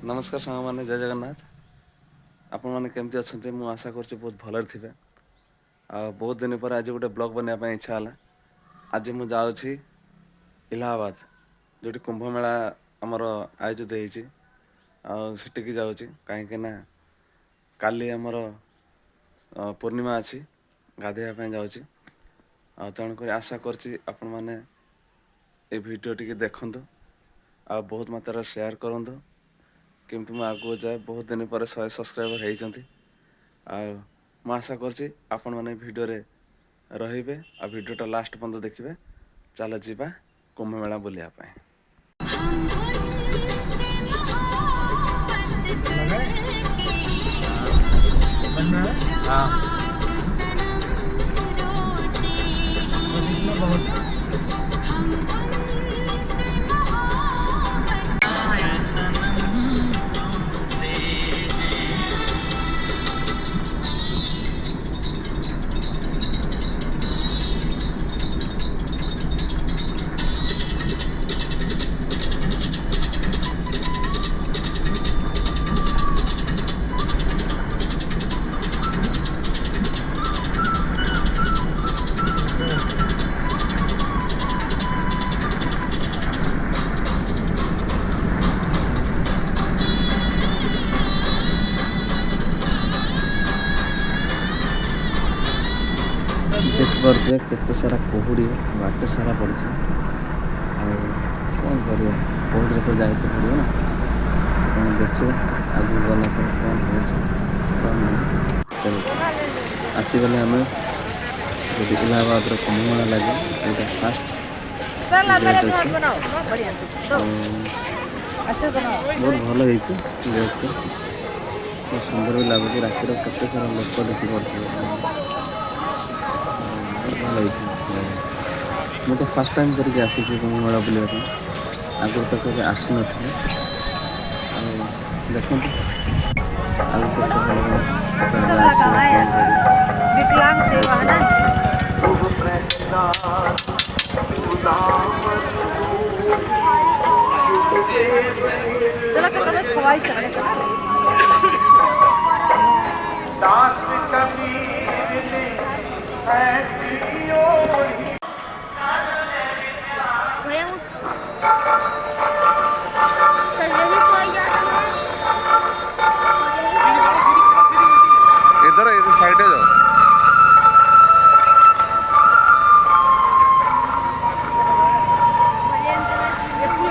नमस्कार सांग मैंने जय जगन्नाथ। आपण मैंने केमती अच्छा मुझे आशा कर बहुत भलर थे। बहुत दिन पर आज गोटे ब्लॉग बनवाई इच्छा है। आज मुझे जाऊँगी इलाहाबाद जो कुंभ मेला आमर आयोजित होटी जाऊँगी कहीं काली आमर पूर्णिमा अच्छी गाधेवाई जाऊँगी। तेणुक आशा करडियो टी देखु आ बहुत मात्रा शेयर करूँ केमती मुझे आगू जाए। बहुत दिन पर 100 सब्सक्राइबर होती आशा कर भिडियो रे आ भिडियोटा लास्ट पर्यंत देखिए। चल जीवा कुंभ मेला बुलायापाई। हाँ देखिपे केते सारा कुहुड़ी बाट सारा पड़ी कौन कर कुहुड़ी तो जाए तो पड़ो ना। कौन देखिए आगे गला कौन हो आसीगले आम इलाहाबाद कुंभ मेला लगे यहाँ फास्ट बहुत भल बहुत सुंदर भी लगुच। रातिर केते सारा लोक देखिपे मुझे फास्ट टाइम करके आसी कुंभ मेला बुलाया आगुरी तो कभी आसी नी देखो इधर इधर साइड जाओ।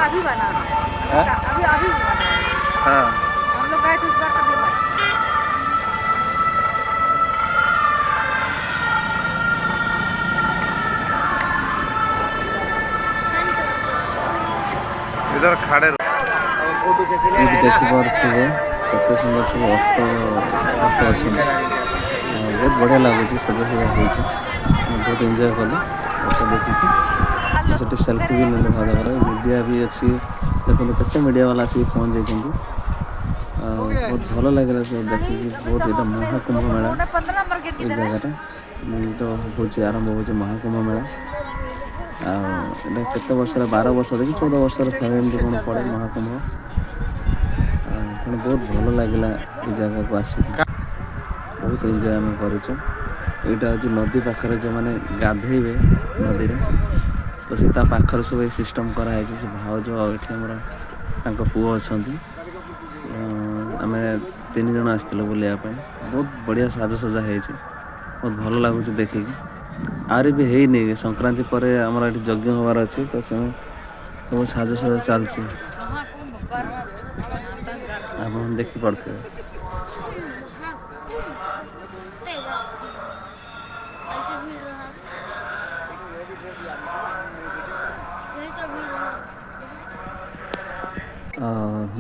अभी बना अभी अभी बना। हाँ हम लोग गए थे इस बार तभी बना। इधर खड़े देखिए केते सुंदर सब ऑटो ऑटो अच्छा बहुत बढ़िया लगुच सजा सजा हो बहुत एंजॉय कलु ऑटो देखिए सेठी सेल्फी भी नेले भाजर मीडिया भी अच्छी देखो केते मीडिया वाला आसिक पहुँच जाइए। बहुत भल लगे सब देखिए बहुत यहाँ महाकुंभ मेला ये जगह तो हूँ आरंभ हो महाकुंभ मेला आटा केते वर्ष 12 वर्ष देखिए 14 वर्ष थे एमती कौन पड़े महाकुंभ तेणु बहुत भल लगे ये जगह को आसिक बहुत एंजॉय आम करूँ। यहाँ हूँ नदी पाखे जो मैंने गाधेबे नदी रे तो सी पाखर सब सिस्टम कराई से भावज आम पुओ अच्छा आम 3 जन आसलु बुलायापाई बहुत बढ़िया साजसजा हो बहुत भल लगुच देखिकी। आरे भी है नहीं संक्रांति पर आमर ये यज्ञ हबार अच्छे तो सब साजसजा चलती आप देखी पड़ते।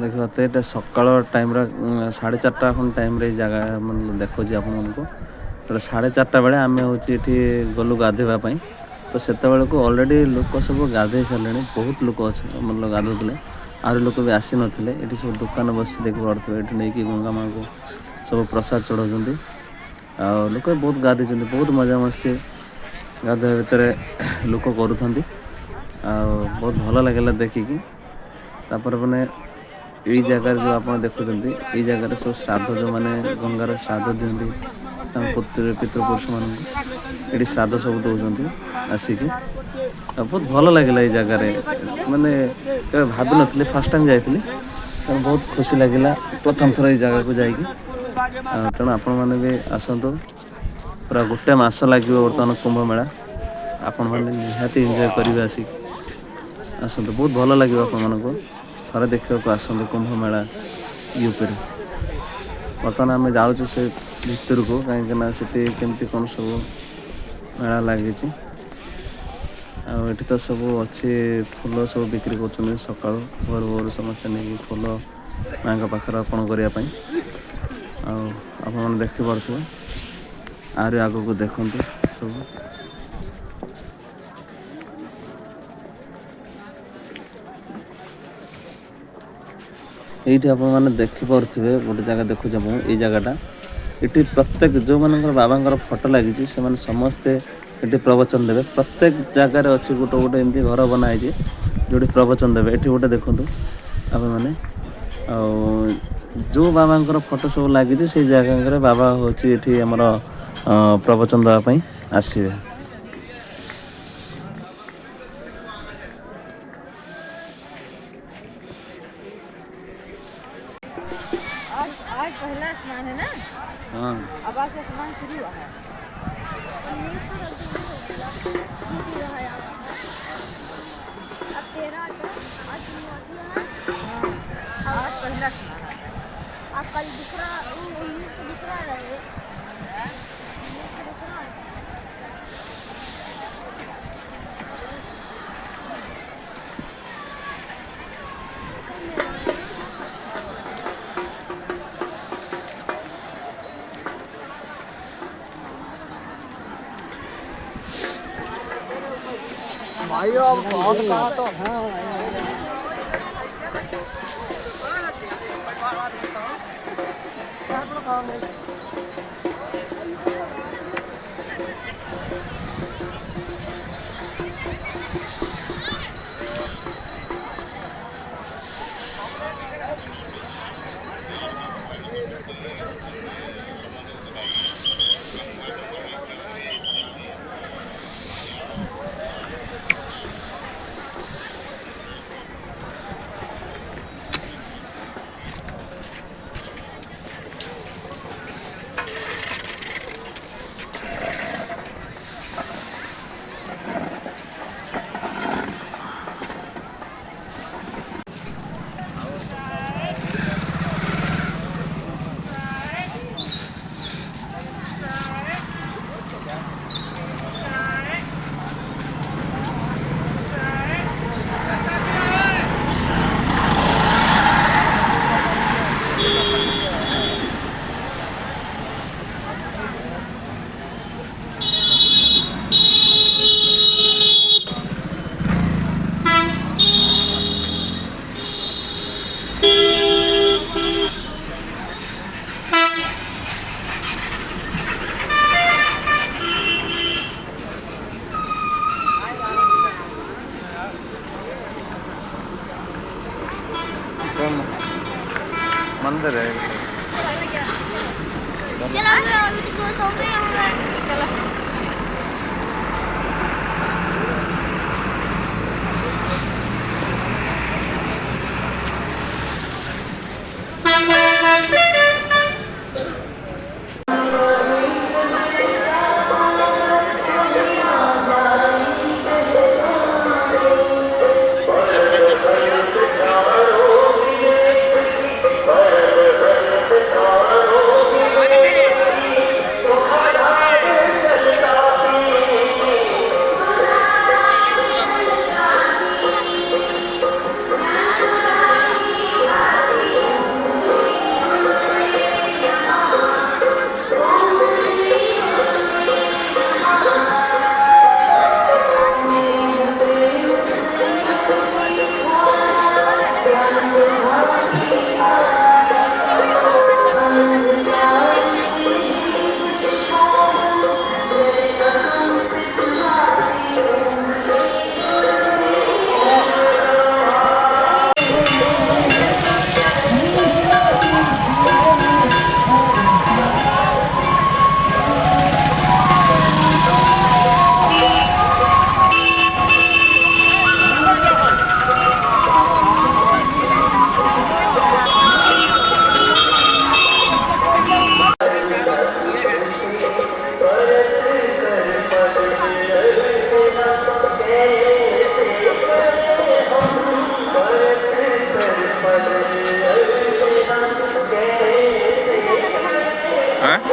देखो तो ये सकाल टाइम 4:30 खन टाइम जगह मतलब देखो आपको तो 4:30 बेले आम हूँ ये गलु गाधेवाई तो से अलरेडी लोक सब गाधे सारे बहुत लोक अच्छे मतलब गाधुले आर लोक भी आसी नथिले ये सब दुकान बस देखी पड़े ये नहीं गंगा माँ को सब प्रसाद चढ़ाऊँ आ लोक बहुत गाधे बहुत मजा मस्ती गाधोवा भितर लोक करूँ बहुत भल लगे देखिकी। तापर मैंने ଏଇ ଜାଗାରେ ଯେଉଁ ଆପଣ ଦେଖୁଛନ୍ତି ଏଇ ଜାଗାରେ ସବୁ ଶ୍ରାଦ୍ଧ ଯେଉଁମାନେ ଗଙ୍ଗାର ଶ୍ରାଦ୍ଧ ଦିଅନ୍ତି ତାଙ୍କ ପିତୃପୁରୁଷମାନଙ୍କୁ ଏଠି ଶ୍ରାଦ୍ଧ ସବୁ ଦେଉଛନ୍ତି ଆସିକି। ଆଉ ବହୁତ ଭଲ ଲାଗିଲା ଏଇ ଜାଗାରେ, ମାନେ କେବେ ଭାବିନଥିଲି ଫାର୍ଷ୍ଟ ଟାଇମ୍ ଯାଇଥିଲି, ତେଣୁ ବହୁତ ଖୁସି ଲାଗିଲା ପ୍ରଥମ ଥର ଏଇ ଜାଗାକୁ ଯାଇକି। ତେଣୁ ଆପଣମାନେ ବି ଆସନ୍ତୁ, ପୁରା ଗୋଟେ ମାସ ଲାଗିବ ବର୍ତ୍ତମାନ କୁମ୍ଭ ମେଳା, ଆପଣମାନେ ନିହାତି ଏନ୍ଜୟ କରିବେ ଆସିକି। ଆସନ୍ତୁ, ବହୁତ ଭଲ ଲାଗିବ ଆପଣମାନଙ୍କୁ, ଥରେ ଦେଖିବାକୁ ଆସନ୍ତୁ କୁମ୍ଭ ମେଳା ୟୁପିରେ। ବର୍ତ୍ତମାନ ଆମେ ଯାଉଛୁ ସେ ଭିତରକୁ, କାହିଁକିନା ସେଠି କେମିତି କ'ଣ ସବୁ ମେଳା ଲାଗିଛି। ଆଉ ଏଠି ତ ସବୁ ଅଛି, ଫୁଲ ସବୁ ବିକ୍ରି କରୁଛନ୍ତି ସକାଳୁ ଭୋରୁ ଭୋରୁ ସମସ୍ତେ ନେଇକି ଫୁଲ ମାଙ୍କ ପାଖରେ ଅର୍ପଣ କରିବା ପାଇଁ। ଆଉ ଆପଣମାନେ ଦେଖିପାରୁଥିବେ, ଆହୁରି ଆଗକୁ ଦେଖନ୍ତୁ ସବୁ। ଏଇଠି ଆପଣମାନେ ଦେଖିପାରୁଥିବେ, ଗୋଟେ ଜାଗା ଦେଖୁଛି ମୁଁ, ଏଇ ଜାଗାଟା ଏଠି ପ୍ରତ୍ୟେକ ଯେଉଁମାନଙ୍କର ବାବାଙ୍କର ଫଟୋ ଲାଗିଛି ସେମାନେ ସମସ୍ତେ ଏଠି ପ୍ରବଚନ ଦେବେ। ପ୍ରତ୍ୟେକ ଜାଗାରେ ଅଛି ଗୋଟେ ଗୋଟେ ଏମିତି ଘର ବନା ହେଇଛି ଯେଉଁଠି ପ୍ରବଚନ ଦେବେ। ଏଠି ଗୋଟେ ଦେଖନ୍ତୁ ଆପଣମାନେ, ଆଉ ଯେଉଁ ବାବାଙ୍କର ଫଟୋ ସବୁ ଲାଗିଛି ସେଇ ଜାଗାରେ ବାବା ହେଉଛି ଏଠି ଆମର ପ୍ରବଚନ ଦେବା ପାଇଁ ଆସିବେ। आज पहला स्नान है ना, हाँ, अब आज से स्नान शुरू हुआ है। अब तेरा आज पहला स्नान है। अब कल दूसरा दूसरा रहे। भाई अब बहुत कहा तो है। मंदिर है।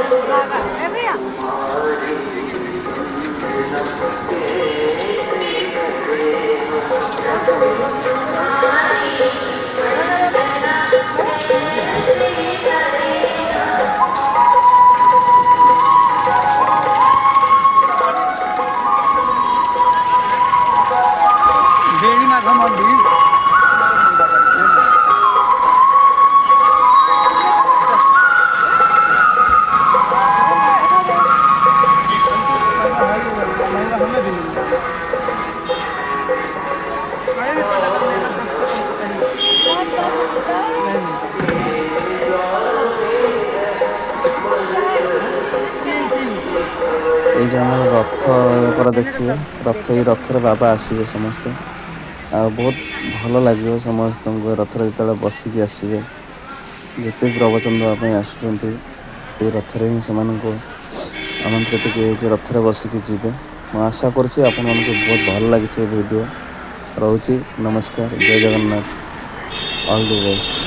ए भैया बेड़ीनाथ मंदिर এই যে আমার রথ পରା ଦେଖିବେ ରଥ ଏଇ ରଥରେ ବାବା ଆସିବେ ସମସ୍ତେ ଆଉ ବହୁତ ଭଲ ଲାଗିବ ସମସ୍ତଙ୍କୁ ରଥରେ ଯେତେବେଳେ ବସିକି ଆସିବେ ଯେତେ ପ୍ରବଚନ ଦେବା ପାଇଁ ଆସୁଛନ୍ତି ଏଇ ରଥରେ ହିଁ ସେମାନଙ୍କୁ ଆମନ୍ତ୍ରିତ କି ଯେ ରଥରେ ବସିକି ଯିବେ ମୁଁ ଆଶା କରୁଛି ଆପଣମାନଙ୍କୁ ବହୁତ ଭଲ ଲାଗିଥିବ ଭିଡ଼ିଓ ରହୁଛି ନମସ୍କାର ଜୟ ଜଗନ୍ନାଥ ଅଲ୍ ଦି ବେଷ୍ଟ।